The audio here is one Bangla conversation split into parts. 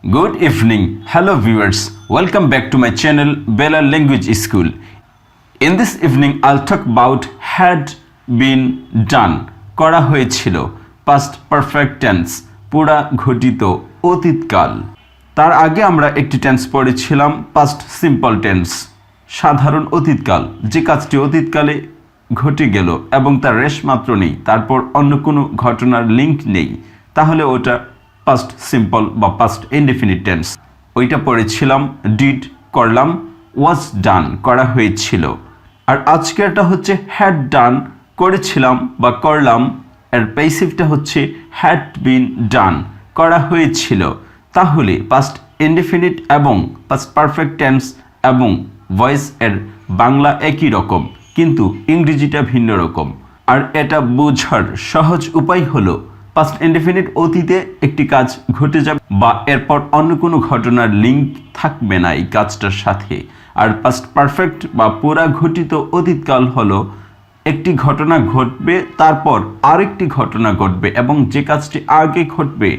Good evening. Hello viewers. Welcome back to my channel Balal Language School. In this evening I'll talk about had been done. করা হয়েছিল past perfect tense পুরা ঘটিত অতীতকাল। তার আগে আমরা একটি টেন্স পড়েছিলাম past simple tense সাধারণ অতীতকাল যে কাজটি অতীতকালে ঘটে গেল এবং তার রেশ মাত্র নেই তারপর অন্য কোনো ঘটনার লিংক নেই তাহলে ওটা past simple বা past indefinite tense ওইটা পড়েছিলাম did করলাম was done করা হয়েছিল আর আজকেরটা হচ্ছে had done করেছিলাম বা করলাম এর প্যাসিভটা হচ্ছে had been done করা হয়েছিল তাহলে past indefinite এবং past perfect tense এবং ভয়েস এর বাংলা একই রকম কিন্তু ইংরেজিটা ভিন্ন রকম আর এটা বোঝার সহজ উপায় হলো past indefinite অতীতে একটি কাজ ঘটে যাবে বা এরপর অন্য কোনো ঘটনার লিংক থাকবে না এই কাজটার সাথে আর past perfect বা পুরা ঘটিত অতীতকাল হলো একটি ঘটনা ঘটবে তারপর আরেকটি ঘটনা ঘটবে এবং যে কাজটি আগে ঘটবে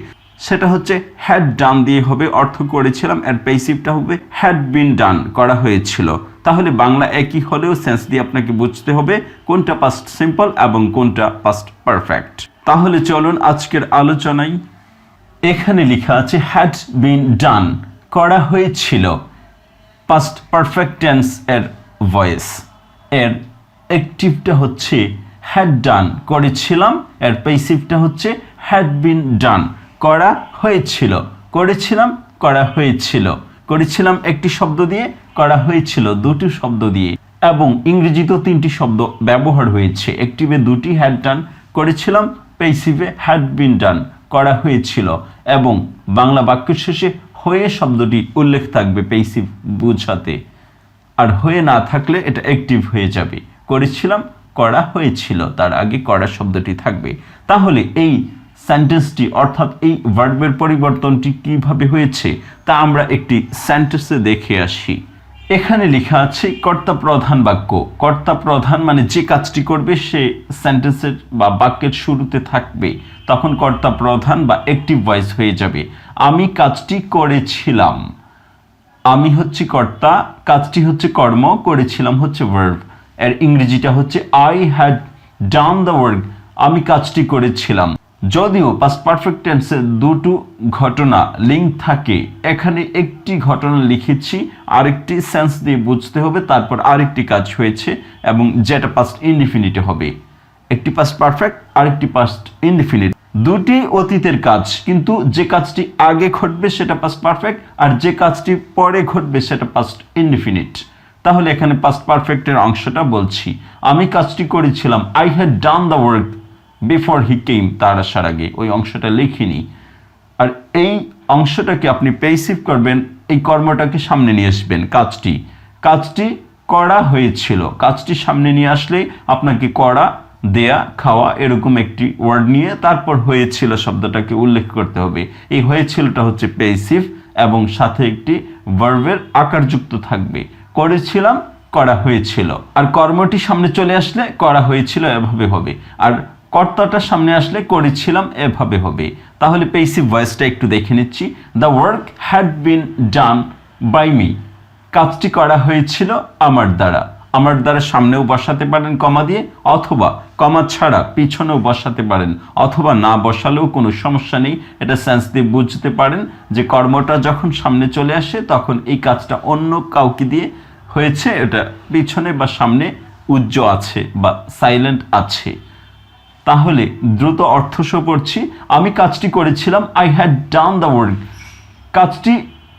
সেটা হচ্ছে had done দিয়ে হবে অর্থ করেছিলাম এর প্যাসিভটা হবে had been done করা হয়েছিল তাহলে বাংলা একই হলেও সেন্স দিয়ে আপনাকে বুঝতে হবে কোনটা past simple এবং কোনটা past perfect তাহলে চলুন আজকের আলোচনায় এখানে লেখা আছে had been done করা হয়েছিল past perfect tense এর ভয়েস এর অ্যাক্টিভটা হচ্ছে had done করেছিলাম এর প্যাসিভটা হচ্ছে had been done করা হয়েছিল করেছিলাম করা হয়েছিল করেছিলাম একটি শব্দ দিয়ে করা হয়েছিল দুটি শব্দ দিয়ে এবং ইংরেজিতেও তিনটি শব্দ ব্যবহার হয়েছে অ্যাক্টিভে দুটি had done করেছিলাম প্যাসিভে had been done করা হয়েছিল এবং বাংলা বাক্যের শেষে হয়ে শব্দটি উল্লেখ থাকবে প্যাসিভ বোঝাতে আর হয়ে না থাকলে এটা অ্যাক্টিভ হয়ে যাবে করেছিলাম করা হয়েছিল তার আগে করা শব্দটি থাকবে তাহলে এই সেন্টেন্সটি অর্থাৎ এই ভার্বের পরিবর্তনটি কিভাবে হয়েছে তা আমরা একটি সেন্টেন্সে দেখে আসি এখানে লেখা আছে কর্তা প্রধান বাক্য কর্তা প্রধান মানে যে কাজটি করবে সে সেন্টেন্সের বা বাক্যের শুরুতে থাকবে তখন কর্তা প্রধান বা অ্যাক্টিভ ভয়েস হয়ে যাবে আমি কাজটি করেছিলাম আমি হচ্ছে কর্তা কাজটি হচ্ছে কর্ম করেছিলাম হচ্ছে ভার্ব এর ইংরেজিটা হচ্ছে I had done the work আমি কাজটি করেছিলাম যদিও past perfect tense এ দুটো ঘটনা লিংক থাকে এখানে একটি ঘটনা লিখেছি আরেকটি সেন্স দিয়ে বুঝতে হবে তারপর আরেকটি কাজ হয়েছে এবং যেটা past indefinite হবে একটি past perfect আরেকটি past indefinite দুটি অতীতের কাজ কিন্তু যে কাজটি আগে ঘটবে সেটা past perfect আর যে কাজটি পরে ঘটবে সেটা past indefinite তাহলে এখানে past perfect এর অংশটা বলছি আমি কাজটি করেছিলাম I had done the work before he came তার আসার আগে ওই অংশটা লিখিনি আর এই অংশটাকে আপনি প্যাসিভ করবেন এই কর্মটাকে সামনে নিয়ে আসবেন কাজটি করা হয়েছিল কাজটি সামনে নিয়ে আসলে আপনাকে করা দেয়া খাওয়া এরকম একটি ওয়ার্ড নিয়ে তারপর হয়েছিল শব্দটাকে উল্লেখ করতে হবে এই হয়েছিলটা হচ্ছে প্যাসিভ এবং সাথে একটি ভার্বের আকারযুক্ত থাকবে করেছিলাম করা হয়েছিল আর কর্মটি সামনে চলে আসলে করা হয়েছিল এভাবে হবে আর কর্তাটা সামনে আসলে করেছিলাম এভাবে হবে তাহলে প্যাসিভ ভয়েসটা একটু দেখে নিচ্ছি the work had been done by me কাজটি করা হয়েছিল আমার দ্বারা সামনেও বসাতে পারেন কমা দিয়ে অথবা কমা ছাড়া পিছনেও বসাতে পারেন অথবা না বসালেও কোনো সমস্যা নেই এটা সেন্স দিয়ে বুঝতে পারেন যে কর্মটা যখন সামনে চলে আসে তখন এই কাজটা অন্য কাউকে দিয়ে হয়েছে এটা পিছনে বা সামনে উজ্জ আছে বা সাইলেন্ট আছে তাহলে দ্রুত অর্থসহ পড়ছি আমি কাজটি করেছিলাম I had done the work কাজটি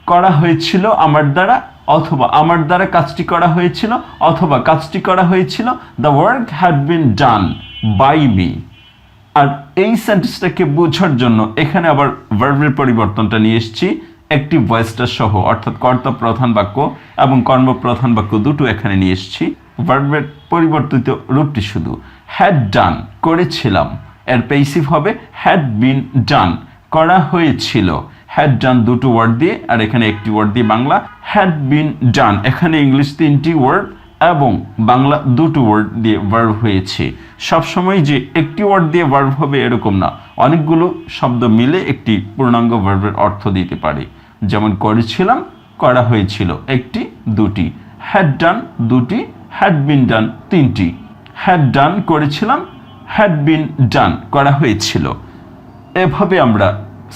করা হয়েছিল আমার দ্বারা অথবা আমার দ্বারা কাজটি করা হয়েছিল অথবা কাজটি করা হয়েছিল the work had been done by me আর এই সেন্টেন্সটাকে বোঝার জন্য এখানে আবার ভার্বের পরিবর্তনটা নিয়ে এসেছি অ্যাক্টিভ ভয়েসটা সহ অর্থাৎ কর্তা প্রধান বাক্য এবং কর্মপ্রধান বাক্য দুটো এখানে নিয়ে এসেছি ভার্বের পরিবর্তিত রূপটি শুধু had done করেছিলাম এর প্যাসিভ হবে had been done করা হয়েছিল had done দুটো ওয়ার্ড দিয়ে আর এখানে একটি ওয়ার্ড দিয়ে বাংলা had been done এখানে ইংলিশ তিনটি ওয়ার্ড এবং বাংলা দুটো ওয়ার্ড দিয়ে ভার্ব হয়েছে সবসময় যে একটি ওয়ার্ড দিয়ে ভার্ব হবে এরকম না অনেকগুলো শব্দ মিলে একটি পূর্ণাঙ্গ ভার্বের অর্থ দিতে পারে যেমন করেছিলাম, করা হয়েছিল একটি, দুটি, হ্যাড ডান দুটি, হ্যাড বিন ডান তিনটি, হ্যাড ডান করেছিলাম, হ্যাড বিন ডান করা হয়েছিল। এভাবে আমরা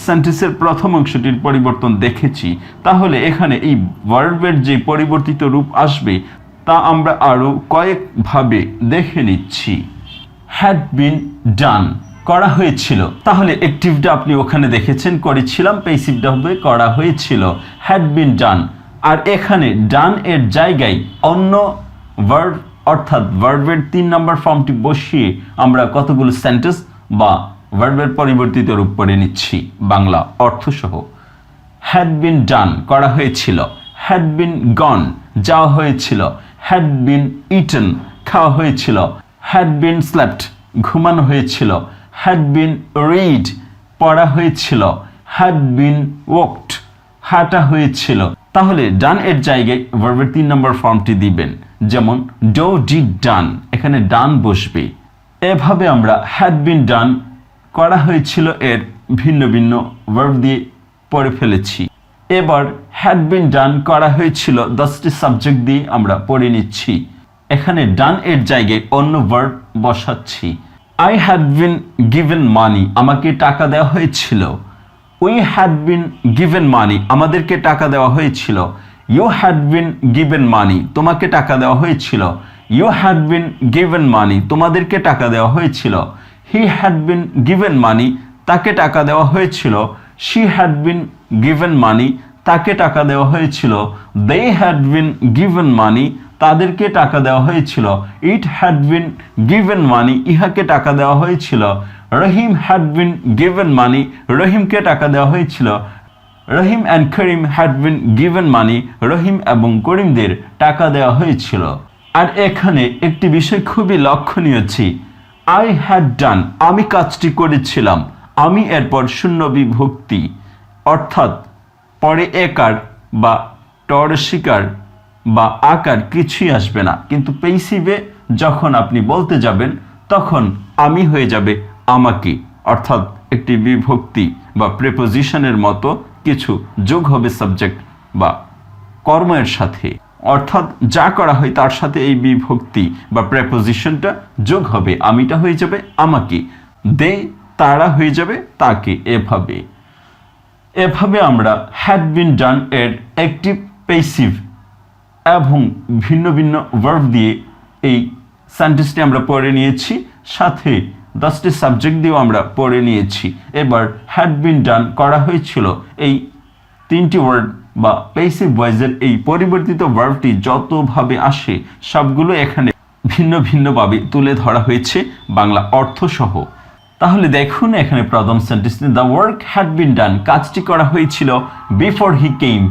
সেন্টেন্সের প্রথম অংশটির পরিবর্তন দেখেছি। তাহলে এখানে এই ভার্বের যে পরিবর্তিত রূপ আসবে তা আমরা আরও কয়েকভাবে দেখে নিচ্ছি। হ্যাড বিন ডান করা হয়েছিল, তাহলে অ্যাক্টিভটা আপনি ওখানে দেখেছেন করেছিলাম, প্যাসিভটা হবে করা হয়েছিল, হ্যাড বিন ডান। আর এখানে ডান এর জায়গায় অন্য ভার্ব অর্থাৎ ভার্বের 3 নম্বর ফর্মটি বসিয়ে আমরা কতগুলো সেন্টেন্স বা ভার্বের পরিবর্তিত রূপ পড়ে নিচ্ছি বাংলা অর্থসহ। হ্যাড বিন ডান করা হয়েছিল, হ্যাড বিন গন যাওয়া হয়েছিল, হ্যাড বিন ইটেন খাওয়া হয়েছিল, হ্যাড বিন স্লেপ্ট ঘুমানো হয়েছিল, হ্যাড বিন রিড পড়া হয়েছিল, হ্যাড বিন ওয়াকড হাঁটা হয়েছিল। তাহলে ডান এর জায়গায় ভার্বের 3 নম্বর ফর্মটি দিবেন, যেমন ডো ডিড ডান, এখানে ডান বসবে। এভাবে আমরা হ্যাড বিন ডান করা হয়েছিল এর ভিন্ন ভিন্ন ভার্ব দিয়ে পড়ে ফেলেছি। এবার হ্যাড বিন ডান করা হয়েছিল 10টি সাবজেক্ট দিয়ে আমরা পড়ে নিচ্ছি। এখানে ডান এর জায়গায় অন্য ভার্ব বসাচ্ছি। আই হ্যাড বিন গিভেন মানি, আমাকে টাকা দেওয়া হয়েছিল। উই হ্যাড বিন গিভেন মানি, আমাদেরকে টাকা দেওয়া হয়েছিল। ইউ হ্যাড বিন গিভেন মানি, তোমাকে টাকা দেওয়া হয়েছিল। ইউ হ্যাড বিন গিভেন মানি, তোমাদেরকে টাকা দেওয়া হয়েছিল। হি হ্যাড বিন গিভেন মানি, তাকে টাকা দেওয়া হয়েছিল। শি হ্যাড বিন গিভেন মানি, তাকে টাকা দেওয়া হয়েছিল। দে হ্যাড বিন গিভেন মানি, তাদেরকে টাকা দেওয়া হয়েছিল। ইট হ্যাড বিন গিভেন মানি, ইহাকে টাকা দেওয়া হয়েছিল। রহিম হ্যাড বিন গিভেন মানি, রহিমকে টাকা দেওয়া হয়েছিল। Rahim and Karim had been given money, Rahim এবং করিমদের টাকা দেওয়া হয়েছিল। আর এখানে একটি বিষয় খুবই লক্ষণীয় ছিল, আই হ্যাড ডান, আমি কাজটি করেছিলাম। আমি এরপর শূন্য বিভক্তি, অর্থাৎ পরে একার বা টরসিকার বা আকার কিছুই আসবে না, কিন্তু পেইসিভে যখন আপনি বলতে যাবেন তখন আমি হয়ে যাবে আমাকে, অর্থাৎ একটি বিভক্তি বা প্রেপোজিশনের মতো কিছু যোগ হবে সাবজেক্ট বা কর্মের সাথে, অর্থাৎ যা করা হয় তার সাথে এই বিভক্তি বা প্রেপোজিশনটা যোগ হবে। আমিটা হয়ে যাবে আমাকে, দে তারা হয়ে যাবে তাকে। এভাবে আমরা হ্যাড বিন ডান এর অ্যাক্টিভ, প্যাসিভ এবং ভিন্ন ভিন্ন ভার্ব দিয়ে এই সেন্টেন্সটি আমরা পড়ে নিয়েছি, সাথে 10টি সাবজেক্ট দিয়েও আমরা পড়ে নিয়েছি। এবার হ্যাড বিন ডান করা হয়েছিল এই 3টি ওয়ার্ড বা প্যাসিভ ভয়েসের এই পরিবর্তিত ভার্বটি যতভাবে আসে সবগুলো এখানে ভিন্ন ভিন্নভাবে তুলে ধরা হয়েছে বাংলা অর্থসহ। তাহলে দেখুন এখানে প্রথম সেন্টেন্সটি, the work had been done, কাজটি করা হয়েছিল বিফোর হি কেম,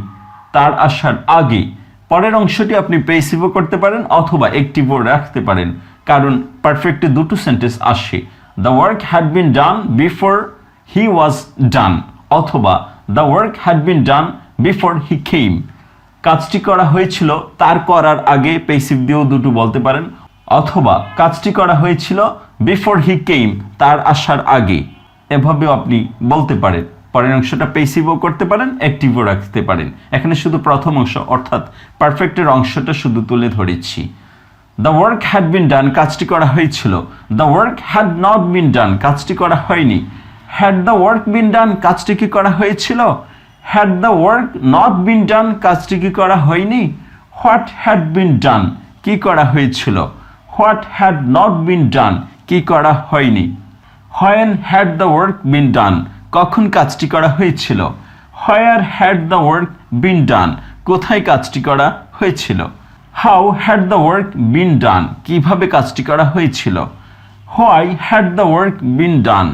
তার আসার আগে। পরের অংশটি আপনি প্যাসিভও করতে পারেন অথবা অ্যাক্টিভও রাখতে পারেন, কারণ পারফেক্টে দুটো সেন্টেন্স আসে। The work had been done before he was done, অথবা the work had been done before he came, কাজটি করা হয়েছিল তার করার আগে, প্যাসিভ দিয়েও দুটো বলতে পারেন, অথবা কাজটি করা হয়েছিল বিফোর হি কেম, তার আসার আগে। এভাবেও আপনি বলতে পারেন। পরের অংশটা প্যাসিভও করতে পারেন, অ্যাক্টিভও রাখতে পারেন। এখানে শুধু প্রথম অংশ অর্থাৎ পারফেক্টের অংশটা শুধু তুলে ধরেছি। The work had been done, কাজটি করা হয়েছিল। The work had not been done, কাজটি করা হয়নি। Had the work been done, কাজটি কি করা হয়েছিল? Had the work not been done, কাজটি কি করা হয়নি? হোয়াট হ্যাড বিন ডান, কি করা হয়েছিল? What had not been done, কি করা হয়নি। When had the work been done, কখন কাজটি করা হয়েছিল। Where had the work been done, কোথায় কাজটি করা হয়েছিল। How had the work been done, কিভাবে কাজটি করা হয়েছিল। Why had the work been done,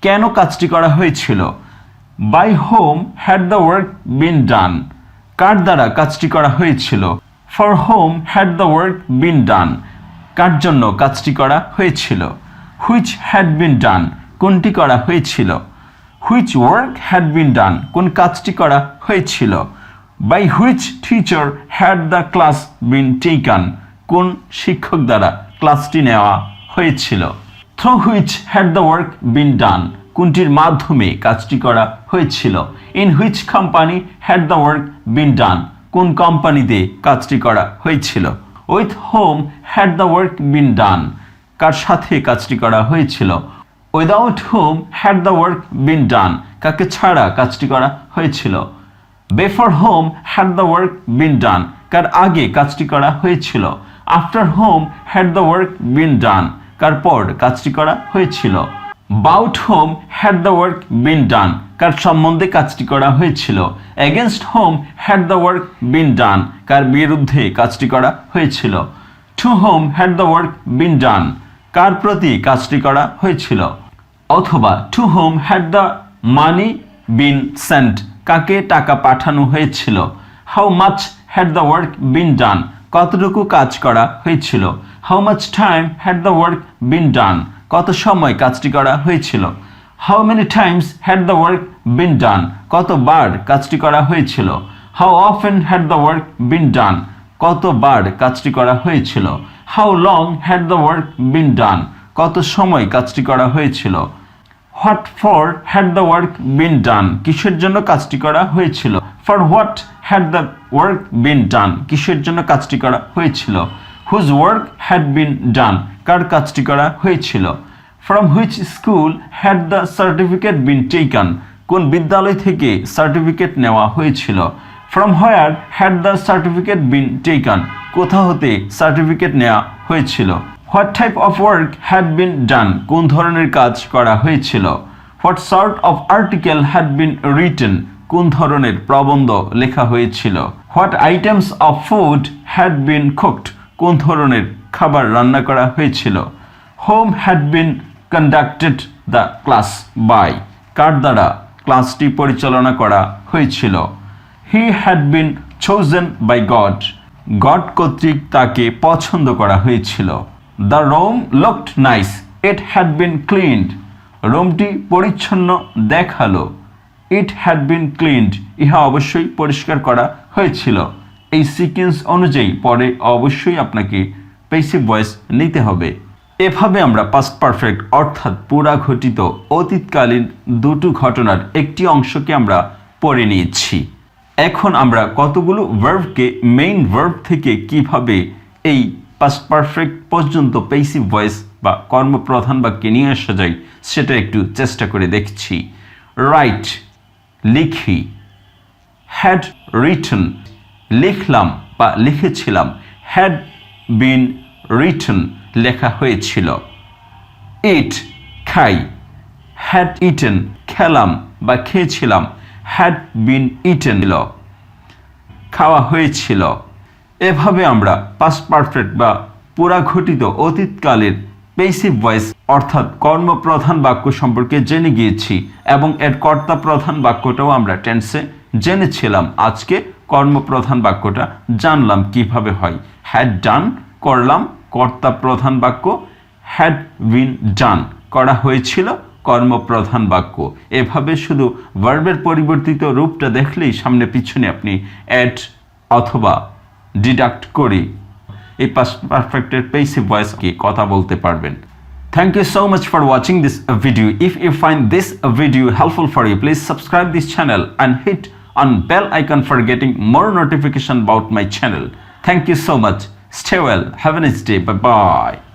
কেন কাজটি করা হয়েছিল। By whom had the work been done, কার দ্বারা কাজটি করা হয়েছিল। For whom had the work been done, কার জন্য কাজটি করা হয়েছিল। হুইচ হ্যাড বিন ডান, কোনটি করা হয়েছিল। Which work had been done, কোন কাজটি করা হয়েছিল। By which teacher had the class been taken, কোন শিক্ষক দ্বারা ক্লাসটি নেওয়া হয়েছিল। Through which had the work been done, কোনটির মাধ্যমে কাজটি করা হয়েছিল? In which company had the work been done? কোন কোম্পানিতে কাজটি করা হয়েছিল? With whom had the work been done? কার সাথে কাজটি করা হয়েছিল? Without whom had the work been ডান? কাকে ছাড়া কাজটি করা হয়েছিল? Before whom had the work been done? কার আগে কাজটি করা হয়েছিল? After whom had the work been done? কার পর কাজটি করা হয়েছিল? About whom had the work been done? কার সম্বন্ধে কাজটি করা হয়েছিল? Against whom had the work been done? কার বিরুদ্ধে কাজটি করা হয়েছিল? To whom had the work been done? কার প্রতি কাজটি করা হয়েছিল? অথবা to whom had the money been sent? কাকে টাকা পাঠানো হয়েছিল? How much had the work been done? কতটুকু কাজ করা হয়েছিল? How much time had the work been done? কত সময় কাজটি করা হয়েছিল? How many times had the work been done? কতবার কাজটি করা হয়েছিল? How often had the work been done? কতবার কাজটি করা হয়েছিল? How long had the work been done? কত সময় কাজটি করা হয়েছিল? What for had the work been done? কিসের জন্য কাজটি করা হয়েছিল? For what had the work been done? কিসের জন্য কাজটি করা হয়েছিল? Whose work had been done? কার কাজটি করা হয়েছিল? From which school had the certificate been taken? কোন বিদ্যালয় থেকে সার্টিফিকেট নেওয়া হয়েছিল? From where had the certificate been taken? কোথা হতে সার্টিফিকেট নেওয়া হয়েছিল? What type of work had been done? কোন ধরনের কাজ করা হয়েছিল? What sort of article had been written? কোন ধরনের প্রবন্ধ লেখা হয়েছিল? What items of food had been cooked? কোন ধরনের খাবার রান্না করা হয়েছিল? Whom had been conducted the class by? কার দ্বারা ক্লাসটি পরিচালনা করা হয়েছিল? He had been chosen by God? God কর্তৃক তাকে পছন্দ করা হয়েছিল। The room looked nice, it had been cleaned? রুমটি পরিচ্ছন্ন দেখালো। ইট হ্যাড বিন ক্লিনড, ইহা অবশ্যই পরিষ্কার করা হয়েছিল। এই সিকোয়েন্স অনুযায়ী পরে অবশ্যই আপনাকে প্যাসিভ ভয়েস নিতে হবে। এভাবে আমরা পাস্ট পারফেক্ট অর্থাৎ পুরা ঘটিত অতীতকালীন দুটো ঘটনার একটি অংশকে আমরা পড়ে নিয়েছি। এখন আমরা কতগুলো ভার্বকে মেইন ভার্ব থেকে কিভাবে এই পাস্ট পারফেক্ট পর্যন্ত প্যাসিভ ভয়েস বা কর্মপ্রধান বাক্যে নিয়ে আসা যায় সেটা একটু চেষ্টা করে দেখছি। রাইট, লিখি। হ্যাড রিটন, লিখলাম বা লিখেছিলাম। হ্যাড বিন রিটন, লেখা হয়েছিল। ইট, খাই। হ্যাড ইটেন, খেলাম বা খেয়েছিলাম। হ্যাড বিন ইটেন, খাওয়া হয়েছিল। এভাবে আমরা পাস্ট পারফেক্ট বা পুরাঘটিত অতীতকালের প্যাসিভ ভয়েস অর্থাৎ কর্মপ্রধান বাক্য সম্পর্কে জেনে গিয়েছি এবং এর কর্তা প্রধান বাক্যটাও আমরা টেন্সে জেনেছিলাম। আজকে কর্মপ্রধান বাক্যটা জানলাম কিভাবে হয়। হ্যাড ডান, করলাম, কর্তা প্রধান বাক্য। হ্যাড বিন ডান, করা হয়েছিল, কর্মপ্রধান বাক্য। এভাবে শুধু ভার্বের পরিবর্তিত রূপটা দেখলেই সামনে পিছনে আপনি অ্যাড অথবা ডিডাক্ট করে এই পাস্ট পারফেক্টের প্যাসিভ ভয়েসকে কথা বলতে পারবেন। Thank you so much for watching this video. If you find this video helpful for you, please subscribe this channel and hit on bell icon for getting more notification about my channel. Thank you so much. Stay well. Have a nice day. Bye bye.